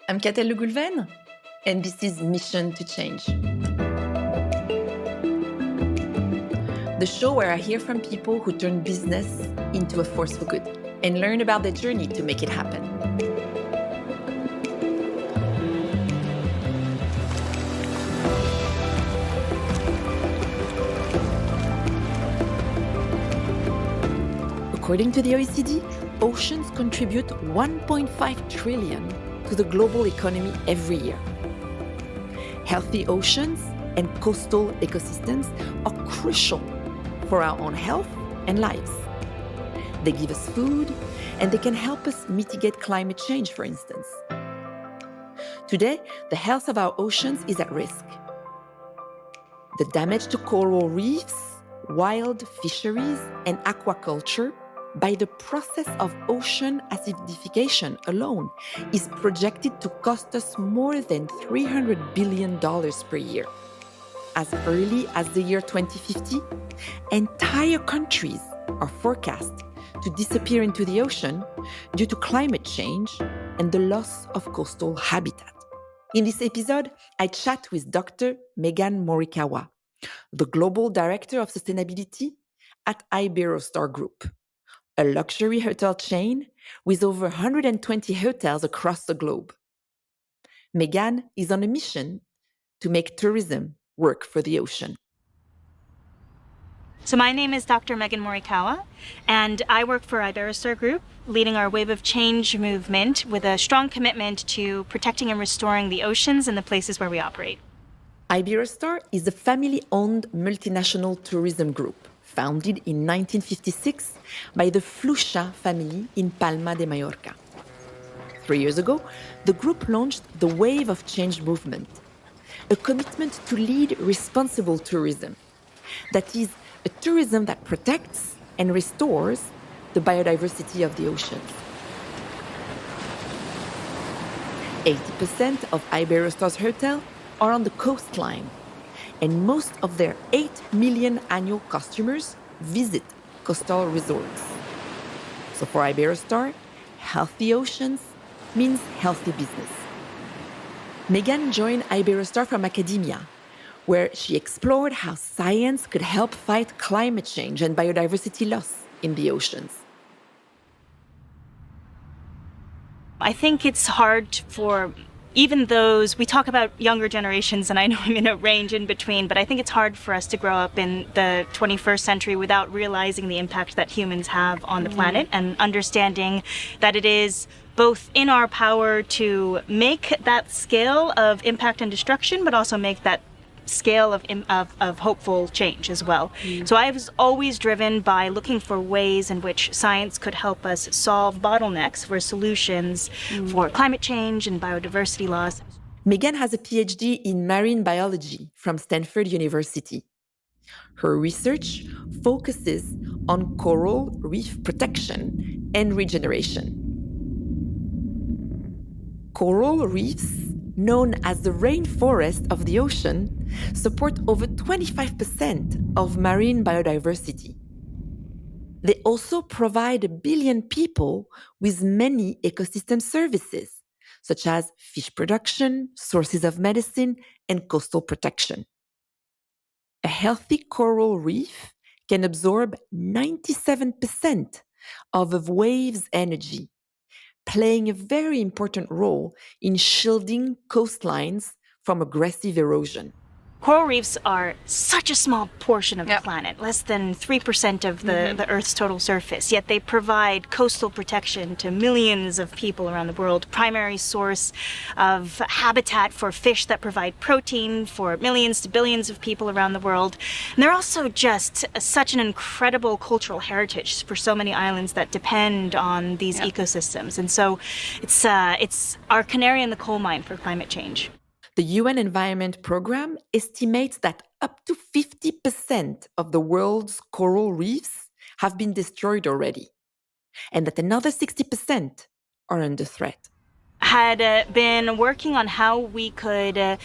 I'm Catel Le Goulven, and this is Mission to Change. The show where I hear from people who turn business into a force for good and learn about their journey to make it happen. According to the OECD, oceans contribute 1.5 trillion to the global economy every year. Healthy oceans and coastal ecosystems are crucial for our own health and lives. They give us food, and they can help us mitigate climate change, for instance. Today, the health of our oceans is at risk. The damage to coral reefs, wild fisheries, and aquaculture by the process of ocean acidification alone is projected to cost us more than $300 billion per year. As early as the year 2050, entire countries are forecast to disappear into the ocean due to climate change and the loss of coastal habitat. In this episode, I chat with Dr. Megan Morikawa, the Global Director of Sustainability at Iberostar Group, a luxury hotel chain with over 120 hotels across the globe. Megan is on a mission to make tourism work for the ocean. So my name is Dr. Megan Morikawa, and I work for Iberostar Group, leading our Wave of Change movement with a strong commitment to protecting and restoring the oceans and the places where we operate. Iberostar is a family-owned multinational tourism group founded in 1956 by the Fluxa family in Palma de Mallorca. 3 years ago, the group launched the Wave of Change movement, a commitment to lead responsible tourism. That is, a tourism that protects and restores the biodiversity of the oceans. 80% of Iberostar's hotels are on the coastline, and most of their 8 million annual customers visit coastal resorts. So for Iberostar, healthy oceans means healthy business. Megan joined Iberostar from academia, where she explored how science could help fight climate change and biodiversity loss in the oceans. I think it's hard for even those, we talk about younger generations, and I know I'm in a range in between, but I think it's hard for us to grow up in the 21st century without realizing the impact that humans have on the planet and understanding that it is both in our power to make that scale of impact and destruction, but also make that scale of hopeful change as well. So I was always driven by looking for ways in which science could help us solve bottlenecks for solutions for climate change and biodiversity loss. Megan has a PhD in marine biology from Stanford University. Her research focuses on coral reef protection and regeneration. Coral reefs, known as the rainforest of the ocean, support over 25% of marine biodiversity. They also provide 1 billion people with many ecosystem services, such as fish production, sources of medicine, and coastal protection. A healthy coral reef can absorb 97% of a wave's energy, playing a very important role in shielding coastlines from aggressive erosion. Coral reefs are such a small portion of the planet, less than 3% of the Earth's total surface, yet they provide coastal protection to millions of people around the world, primary source of habitat for fish that provide protein for millions to billions of people around the world. And they're also just such an incredible cultural heritage for so many islands that depend on these ecosystems. And so it's our canary in the coal mine for climate change. The UN Environment Programme estimates that up to 50% of the world's coral reefs have been destroyed already, and that another 60% are under threat. Had been working on how we could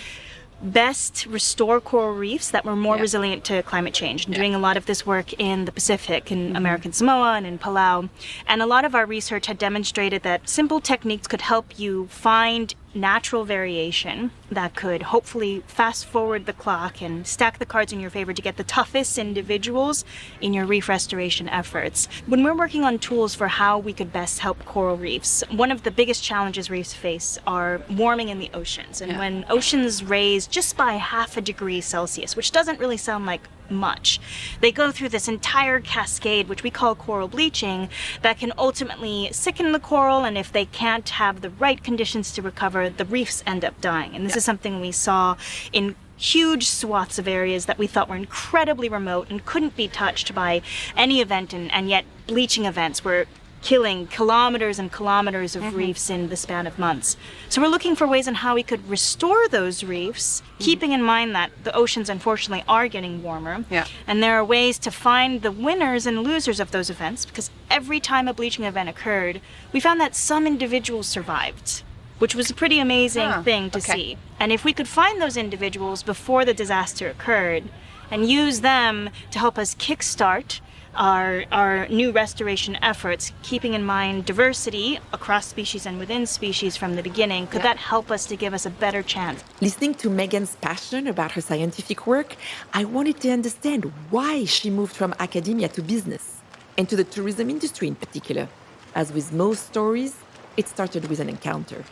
best restore coral reefs that were more resilient to climate change, and doing a lot of this work in the Pacific, in American Samoa and in Palau. And a lot of our research had demonstrated that simple techniques could help you find natural variation that could hopefully fast forward the clock and stack the cards in your favor to get the toughest individuals in your reef restoration efforts. When we're working on tools for how we could best help coral reefs, one of the biggest challenges reefs face are warming in the oceans. And when oceans raise just by 0.5 degrees Celsius, which doesn't really sound like much, they go through this entire cascade, which we call coral bleaching, that can ultimately sicken the coral, and if they can't have the right conditions to recover, the reefs end up dying. And this is something we saw in huge swaths of areas that we thought were incredibly remote and couldn't be touched by any event, and yet bleaching events were killing kilometers and kilometers of reefs in the span of months. So we're looking for ways on how we could restore those reefs, keeping in mind that the oceans unfortunately are getting warmer. And there are ways to find the winners and losers of those events, because every time a bleaching event occurred, we found that some individuals survived, which was a pretty amazing thing to see. And if we could find those individuals before the disaster occurred and use them to help us kickstart our new restoration efforts, keeping in mind diversity across species and within species from the beginning, could that help us to give us a better chance? Listening to Megan's passion about her scientific work, I wanted to understand why she moved from academia to business, and to the tourism industry in particular. As with most stories, it started with an encounter.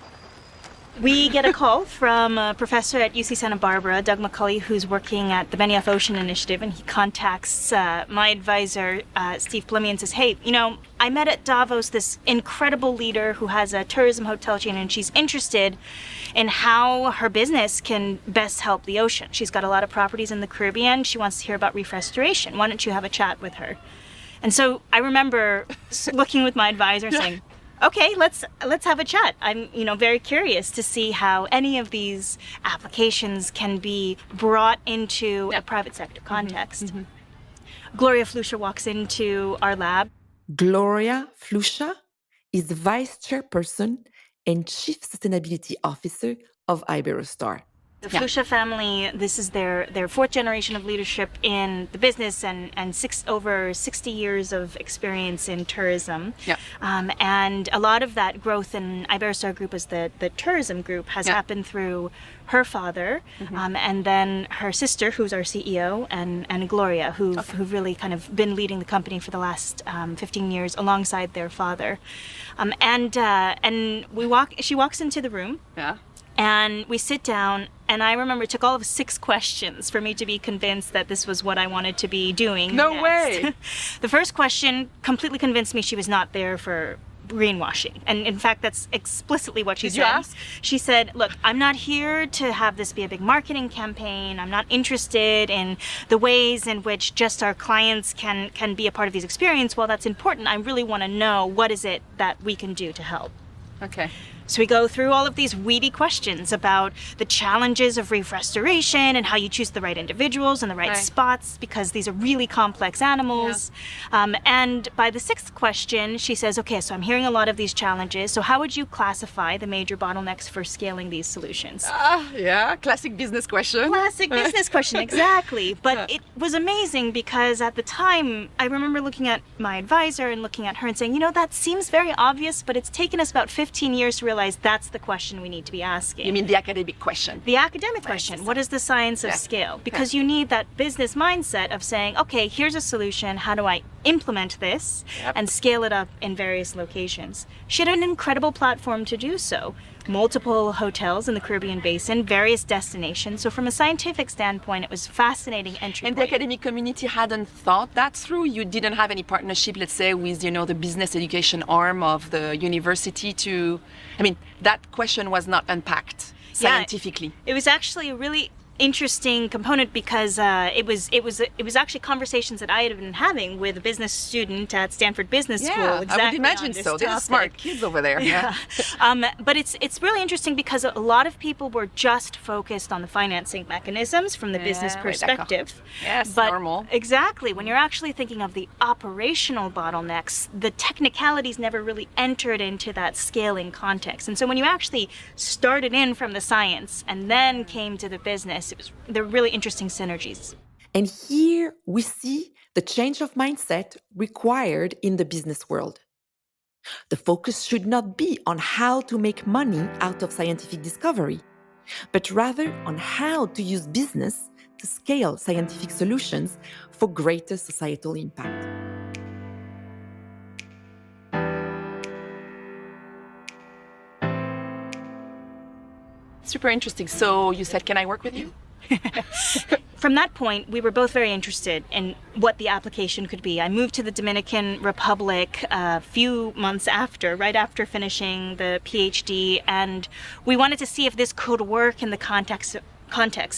We get a call from a professor at UC Santa Barbara, Doug McCulley, who's working at the Benioff Ocean Initiative, and he contacts my advisor, Steve Plummy, and says, hey, I met at Davos this incredible leader who has a tourism hotel chain, and she's interested in how her business can best help the ocean. She's got a lot of properties in the Caribbean. She wants to hear about reef restoration. Why don't you have a chat with her? And so I remember looking with my advisor and saying, okay, let's have a chat. I'm, very curious to see how any of these applications can be brought into a private sector context. Gloria Flusha walks into our lab. Gloria Flusha is the vice chairperson and chief sustainability officer of Iberostar. The Flusha family, this is their fourth generation of leadership in the business, and over 60 years of experience in tourism. And a lot of that growth in Iberostar Group as the tourism group has happened through her father, and then her sister, who's our CEO, and Gloria, who've really kind of been leading the company for the last 15 years alongside their father. And she walks into the room. And we sit down, and I remember it took all of 6 questions for me to be convinced that this was what I wanted to be doing. No next. way! The first question completely convinced me she was not there for greenwashing. And in fact, that's explicitly what she said. Did you ask? She said, look, I'm not here to have this be a big marketing campaign. I'm not interested in the ways in which just our clients can be a part of these experiences. While that's important, I really want to know what is it that we can do to help. Okay. So we go through all of these weedy questions about the challenges of reef restoration and how you choose the right individuals and the right spots, because these are really complex animals. And by the 6th question, she says, okay, so I'm hearing a lot of these challenges. So how would you classify the major bottlenecks for scaling these solutions? Classic business question. Classic business question, exactly. But it was amazing because at the time, I remember looking at my advisor and looking at her and saying, that seems very obvious, but it's taken us about 15 years to realize that's the question we need to be asking. You mean the academic question? The academic question. What is the science of scale? Because you need that business mindset of saying, okay, here's a solution. How do I implement this and scale it up in various locations? She had an incredible platform to do so. Multiple hotels in the Caribbean basin, various destinations. So from a scientific standpoint, it was fascinating entry And point. the academic community hadn't thought that through? You didn't have any partnership, let's say, with, the business education arm of the university that question was not unpacked scientifically. It was actually a really interesting component because it was actually conversations that I had been having with a business student at Stanford Business School. Exactly, I would imagine so. They're smart kids over there. But it's really interesting because a lot of people were just focused on the financing mechanisms from the business perspective. Yes, but normal. Exactly. When you're actually thinking of the operational bottlenecks, the technicalities never really entered into that scaling context. And so when you actually started in from the science and then came to the business, there were really interesting synergies. And here we see the change of mindset required in the business world. The focus should not be on how to make money out of scientific discovery, but rather on how to use business to scale scientific solutions for greater societal impact. Super interesting. So you said, can I work with you? From that point, we were both very interested in what the application could be. I moved to the Dominican Republic a few months after, right after finishing the PhD, and we wanted to see if this could work in the context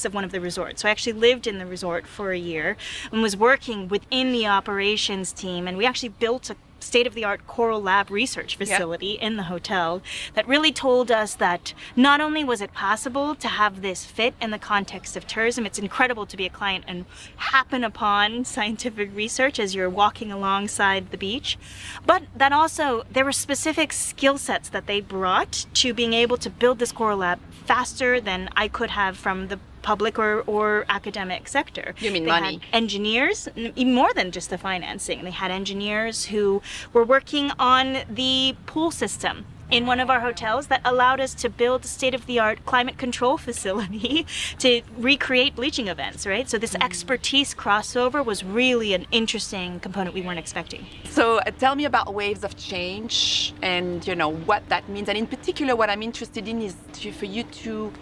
of one of the resorts. So I actually lived in the resort for a year and was working within the operations team, and we actually built a state-of-the-art coral lab research facility in the hotel that really told us that not only was it possible to have this fit in the context of tourism, it's incredible to be a client and happen upon scientific research as you're walking alongside the beach, but that also there were specific skill sets that they brought to being able to build this coral lab faster than I could have from the public or academic sector. You mean they money? Had engineers, even more than just the financing. They had engineers who were working on the pool system in one of our hotels that allowed us to build a state-of-the-art climate control facility to recreate bleaching events, right? So this expertise crossover was really an interesting component we weren't expecting. So tell me about waves of change and what that means. And in particular, what I'm interested in is for you to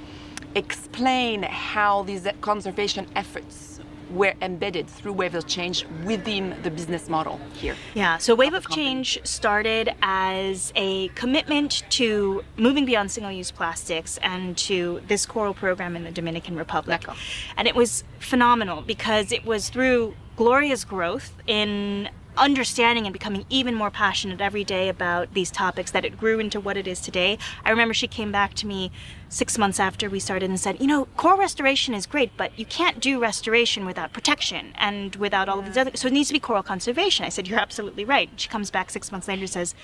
explain how these conservation efforts were embedded through waves of change within the business model here. Yeah, so Wave of Change started as a commitment to moving beyond single-use plastics and to this coral program in the Dominican Republic. D'accord. And it was phenomenal because it was through Gloria's growth in understanding and becoming even more passionate every day about these topics that it grew into what it is today. I remember she came back to me 6 months after we started and said, coral restoration is great, but you can't do restoration without protection and without all of these other, so it needs to be coral conservation. I said, you're absolutely right. She comes back 6 months later and says,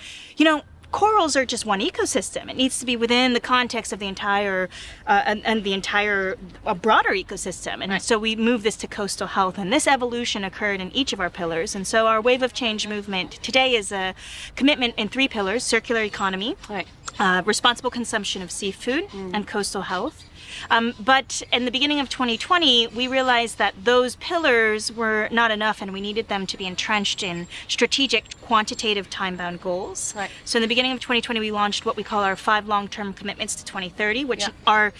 corals are just one ecosystem. It needs to be within the context of the entire and the entire broader ecosystem. And so we moved this to coastal health, and this evolution occurred in each of our pillars. And so our Wave of Change movement today is a commitment in 3 pillars: circular economy, responsible consumption of seafood, and coastal health. But in the beginning of 2020, we realized that those pillars were not enough and we needed them to be entrenched in strategic, quantitative, time-bound goals. Right. So in the beginning of 2020, we launched what we call our 5 long-term commitments to 2030, which are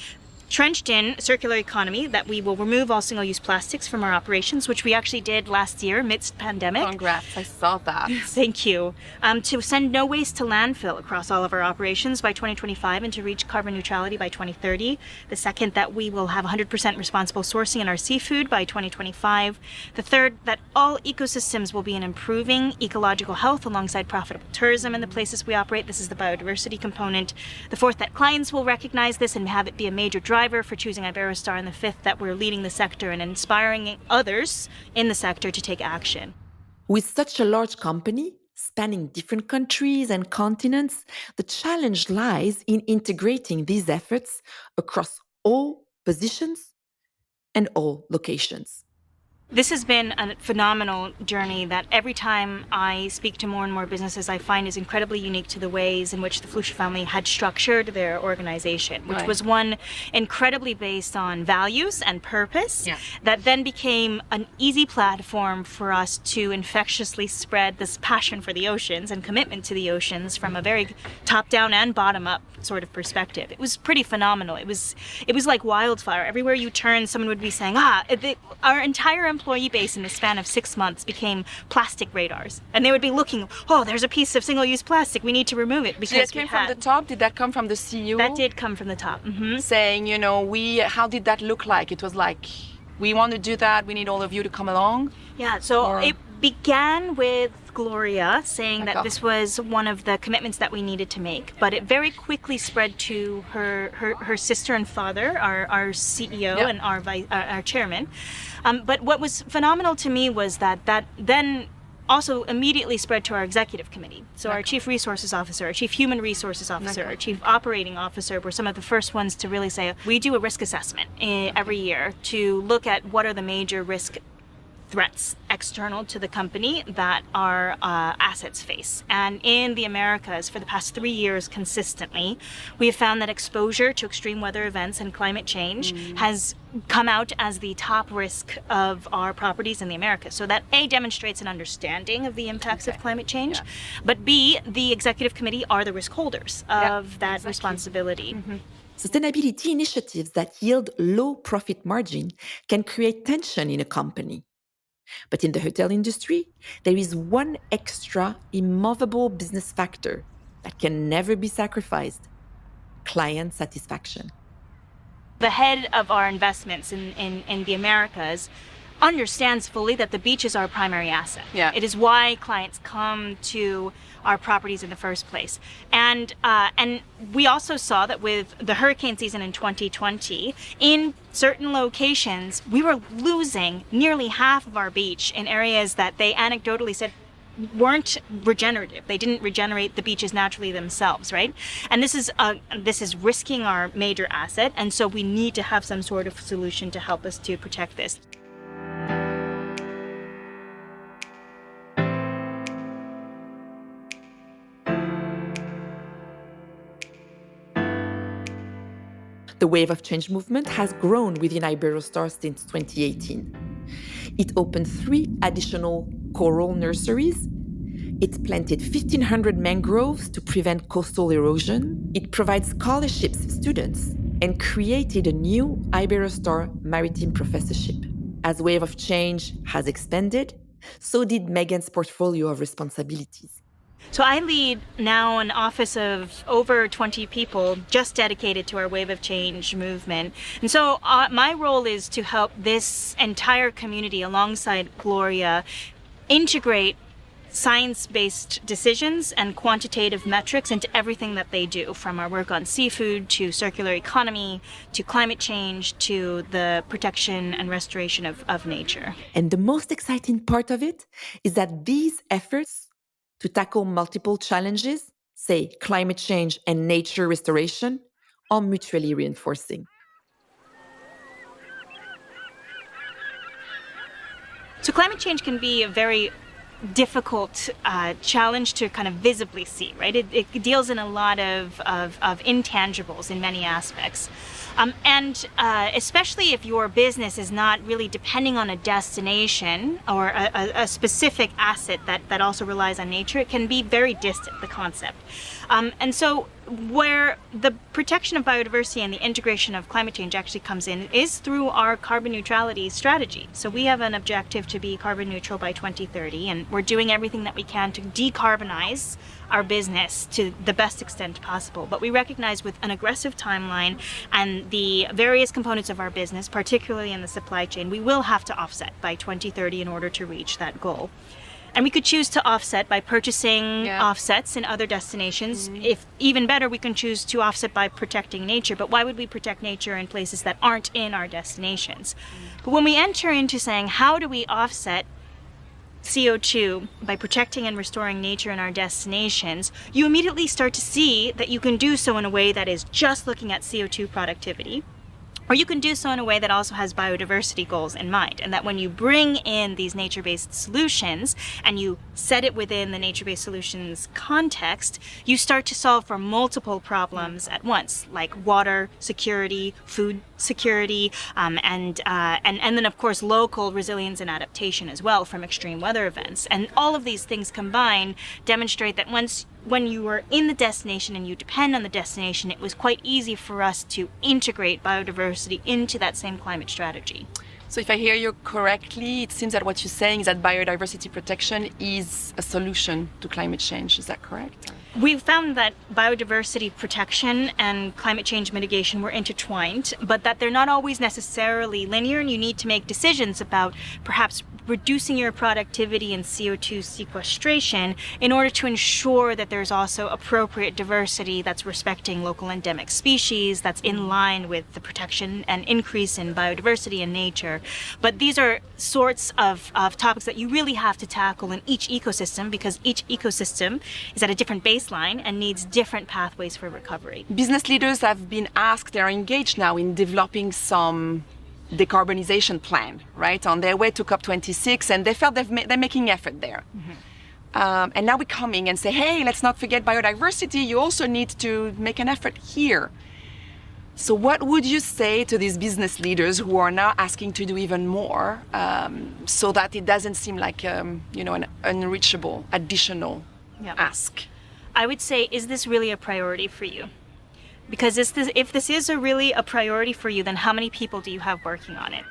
trenched in circular economy, that we will remove all single-use plastics from our operations, which we actually did last year amidst pandemic. Congrats, I saw that. Thank you. To send no waste to landfill across all of our operations by 2025 and to reach carbon neutrality by 2030. The second, that we will have 100% responsible sourcing in our seafood by 2025. The third, that all ecosystems will be in improving ecological health alongside profitable tourism in the places we operate. This is the biodiversity component. The fourth, that clients will recognize this and have it be a major driver for choosing Iberostar, and the fifth, that we're leading the sector and inspiring others in the sector to take action. With such a large company, spanning different countries and continents, the challenge lies in integrating these efforts across all positions and all locations. This has been a phenomenal journey that every time I speak to more and more businesses, I find is incredibly unique to the ways in which the Flusha family had structured their organization, which was one incredibly based on values and purpose that then became an easy platform for us to infectiously spread this passion for the oceans and commitment to the oceans from a very top-down and bottom-up sort of perspective. It was pretty phenomenal. It was like wildfire. Everywhere you turn, someone would be saying, our entire employee base in the span of 6 months became plastic radars. And they would be looking, there's a piece of single-use plastic, we need to remove it. Because Did that came from the top? Did that come from the CEO? That did come from the top. Mm-hmm. Saying, how did that look like? It was like, we want to do that, we need all of you to come along? Yeah, so it began with Gloria saying that this was one of the commitments that we needed to make, but it very quickly spread to her sister and father, our CEO and our chairman. But what was phenomenal to me was that then also immediately spread to our executive committee. So our chief resources officer, our chief human resources officer, our chief operating officer were some of the first ones to really say, we do a risk assessment every year to look at what are the major risk threats external to the company that our assets face. And in the Americas, for the past 3 years consistently, we have found that exposure to extreme weather events and climate change has come out as the top risk of our properties in the Americas. So that A, demonstrates an understanding of the impacts of climate change, but B, the executive committee are the risk holders of that responsibility. Sustainability initiatives that yield low profit margin can create tension in a company. But in the hotel industry, there is one extra immovable business factor that can never be sacrificed: client satisfaction. The head of our investments in the Americas understands fully that the beach is our primary asset. Yeah. It is why clients come to our properties in the first place. And we also saw that with the hurricane season in 2020, in certain locations, we were losing nearly half of our beach in areas that they anecdotally said weren't regenerative. They didn't regenerate the beaches naturally themselves, right? And this is risking our major asset, and so we need to have some sort of solution to help us to protect this. The wave of change movement has grown within Iberostar since 2018. It opened 3 additional coral nurseries. It planted 1,500 mangroves to prevent coastal erosion. It provides scholarships for students and created a new Iberostar Maritime Professorship. As wave of change has expanded, so did Megan's portfolio of responsibilities. So I lead now an office of over 20 people just dedicated to our Wave of Change movement. And so my role is to help this entire community alongside Gloria integrate science-based decisions and quantitative metrics into everything that they do, from our work on seafood to circular economy to climate change to the protection and restoration of nature. And the most exciting part of it is that these efforts to tackle multiple challenges, say climate change and nature restoration, are mutually reinforcing. So climate change can be a very difficult challenge to kind of visibly see, right? It deals in a lot of intangibles in many aspects. And especially if your business is not really depending on a destination or a specific asset that also relies on nature, it can be very distant, the concept. And so where the protection of biodiversity and the integration of climate change actually comes in is through our carbon neutrality strategy. So we have an objective to be carbon neutral by 2030, and we're doing everything that we can to decarbonize our business to the best extent possible. But we recognize with an aggressive timeline and the various components of our business, particularly in the supply chain, we will have to offset by 2030 in order to reach that goal. And we could choose to offset by purchasing offsets in other destinations. If even better, we can choose to offset by protecting nature. But why would we protect nature in places that aren't in our destinations? But when we enter into saying, how do we offset CO2 by protecting and restoring nature in our destinations, you immediately start to see that you can do so in a way that is just looking at CO2 productivity. Or you can do so in a way that also has biodiversity goals in mind, and that when you bring in these nature-based solutions and you set it within the nature-based solutions context, you start to solve for multiple problems at once, like water security, food security, and then of course local resilience and adaptation as well from extreme weather events. And all of these things combined demonstrate that when you are in the destination and you depend on the destination, it was quite easy for us to integrate biodiversity into that same climate strategy. So if I hear you correctly, it seems that what you're saying is that biodiversity protection is a solution to climate change. Is that correct? We've found that biodiversity protection and climate change mitigation were intertwined, but that they're not always necessarily linear, and you need to make decisions about perhaps reducing your productivity and CO2 sequestration in order to ensure that there's also appropriate diversity that's respecting local endemic species, that's in line with the protection and increase in biodiversity and nature. But these are sorts of topics that you really have to tackle in each ecosystem, because each ecosystem is at a different baseline and needs different pathways for recovery. Business leaders have been asked, they are engaged now in developing some decarbonization plan, right, on their way to COP26, and they felt they're making effort there. And now we're coming and say, hey, let's not forget biodiversity. You also need to make an effort here. So what would you say to these business leaders who are now asking to do even more, so that it doesn't seem like an unreachable additional ask? I would say, is this really a priority for you? Because if this is really a priority for you, then how many people do you have working on it?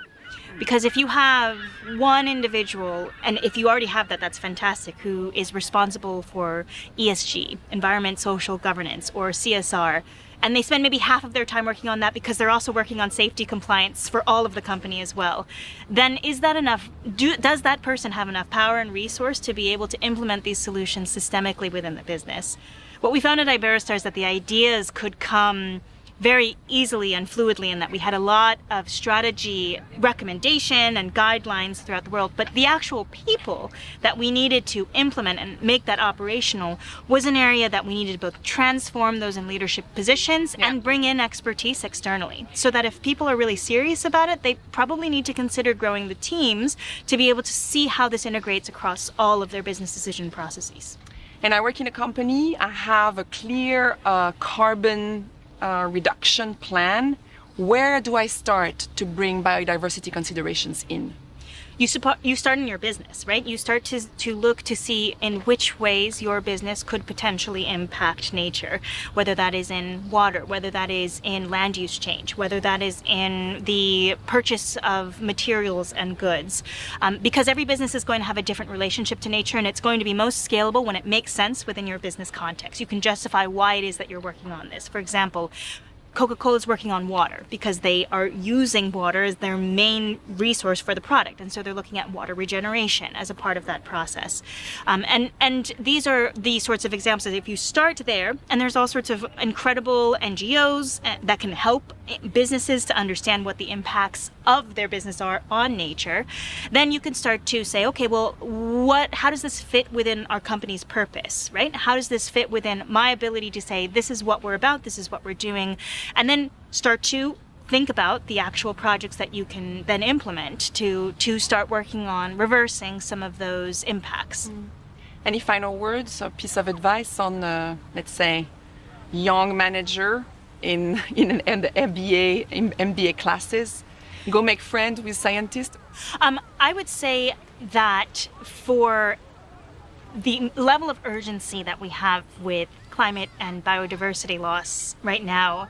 Because if you have one individual, and if you already have that, that's fantastic, who is responsible for ESG, environment, social governance, or CSR, and they spend maybe half of their time working on that because they're also working on safety compliance for all of the company as well, then is that enough? Does that person have enough power and resource to be able to implement these solutions systemically within the business? What we found at Iberostar is that the ideas could come very easily and fluidly, in that we had a lot of strategy recommendation and guidelines throughout the world, but the actual people that we needed to implement and make that operational was an area that we needed to both transform those in leadership positions and bring in expertise externally, so that if people are really serious about it, they probably need to consider growing the teams to be able to see how this integrates across all of their business decision processes. And I work in a company, I have a clear carbon reduction plan. Where do I start to bring biodiversity considerations in? You start in your business, right? You start to look to see in which ways your business could potentially impact nature, whether that is in water, whether that is in land use change, whether that is in the purchase of materials and goods. Because every business is going to have a different relationship to nature, and it's going to be most scalable when it makes sense within your business context. You can justify why it is that you're working on this. For example, Coca-Cola is working on water because they are using water as their main resource for the product, and so they're looking at water regeneration as a part of that process. And these are the sorts of examples. If you start there, and there's all sorts of incredible NGOs that can help businesses to understand what the impacts of their business are on nature, then you can start to say, okay, well, how does this fit within our company's purpose, right? How does this fit within my ability to say, this is what we're about, this is what we're doing, and then start to think about the actual projects that you can then implement to start working on reversing some of those impacts. Any final words or piece of advice on, let's say, young manager in the MBA classes? Go make friends with scientists? I would say that for the level of urgency that we have with climate and biodiversity loss right now,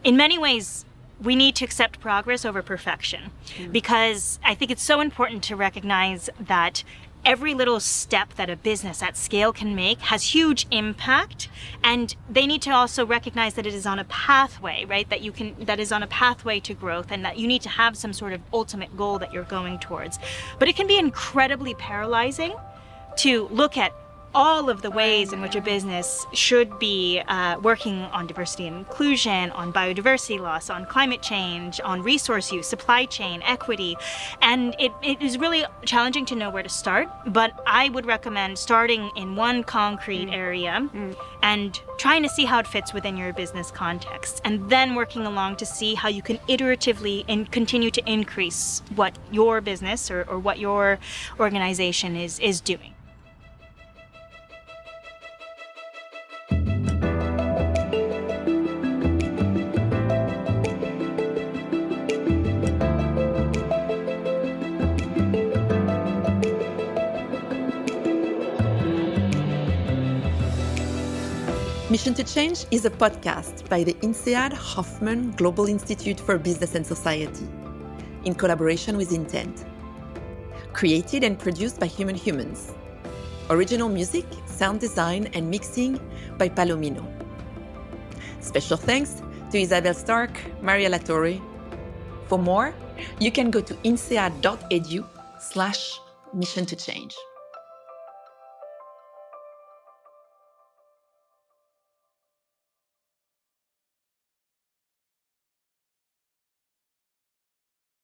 in many ways, we need to accept progress over perfection, because I think it's so important to recognize that every little step that a business at scale can make has huge impact, and they need to also recognize that it is on a pathway, right? That is on a pathway to growth, and that you need to have some sort of ultimate goal that you're going towards. But it can be incredibly paralyzing to look at all of the ways in which a business should be working on diversity and inclusion, on biodiversity loss, on climate change, on resource use, supply chain, equity. And it is really challenging to know where to start, but I would recommend starting in one concrete area and trying to see how it fits within your business context, and then working along to see how you can iteratively continue to increase what your business or what your organization is doing. Mission to Change is a podcast by the INSEAD Hoffman Global Institute for Business and Society, in collaboration with Intent. Created and produced by Human Humans. Original music, sound design, and mixing by Palomino. Special thanks to Isabel Stark, Maria Latorre. For more, you can go to insead.edu/mission to change.